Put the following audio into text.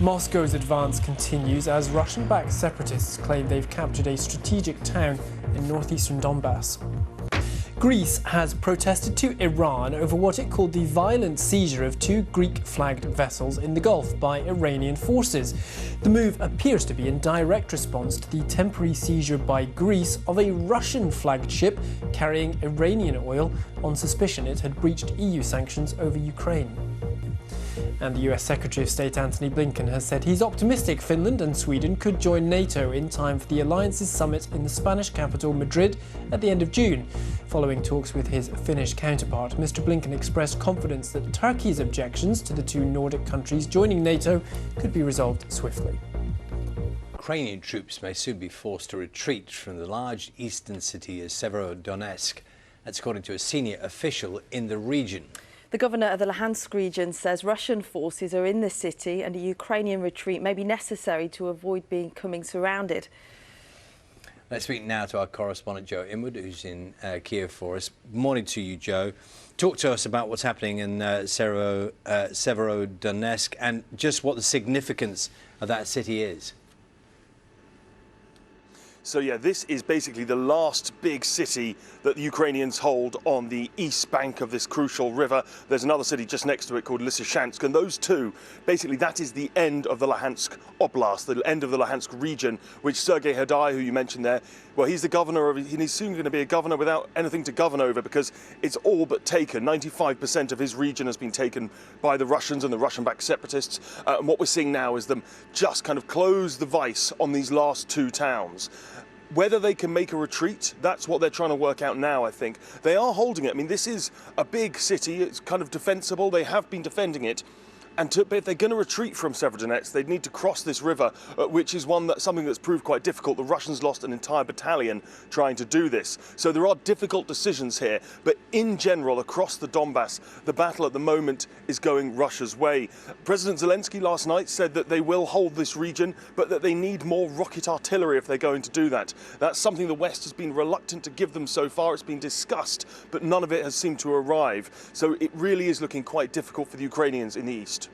Moscow's advance continues as Russian-backed separatists claim they've captured a strategic town in northeastern Donbas. Greece has protested to Iran over what it called the violent seizure of two Greek-flagged vessels in the Gulf by Iranian forces. The move appears to be in direct response to the temporary seizure by Greece of a Russian-flagged ship carrying Iranian oil on suspicion it had breached EU sanctions over Ukraine. And the US Secretary of State Antony Blinken has said he's optimistic Finland and Sweden could join NATO in time for the alliance's summit in the Spanish capital Madrid at the end of June. Following talks with his Finnish counterpart, Mr. Blinken expressed confidence that Turkey's objections to the two Nordic countries joining NATO could be resolved swiftly. Ukrainian troops may soon be forced to retreat from the large eastern city of Severodonetsk. That's according to a senior official in the region. The governor of the Luhansk region says Russian forces are in the city and a Ukrainian retreat may be necessary to avoid becoming surrounded. Let's speak now to our correspondent Joe Inwood, who's in Kiev for us. Morning to you, Joe. Talk to us about what's happening in Severodonetsk and just what the significance of that city is. So yeah, this is basically the last big city that the Ukrainians hold on the east bank of this crucial river. There's another city just next to it called Lysychansk, and those two, basically that is the end of the Luhansk Oblast, the end of the Luhansk region, which Sergei Hadai, who you mentioned there, well, he's the governor of, he's soon going to be a governor without anything to govern over because it's all but taken. 95% of his region has been taken by the Russians and the Russian-backed separatists. And what we're seeing now is them just kind of close the vice on these last two towns. Whether they can make a retreat, that's what they're trying to work out now, I think. They are holding it. I mean, this is a big city. It's kind of defensible. They have been defending it. And if they're going to retreat from Severodonetsk, they'd need to cross this river, which is something that's proved quite difficult. The Russians lost an entire battalion trying to do this. So there are difficult decisions here. But in general, across the Donbas, the battle at the moment is going Russia's way. President Zelensky last night said that they will hold this region, but that they need more rocket artillery if they're going to do that. That's something the West has been reluctant to give them so far. It's been discussed, but none of it has seemed to arrive. So it really is looking quite difficult for the Ukrainians in the east.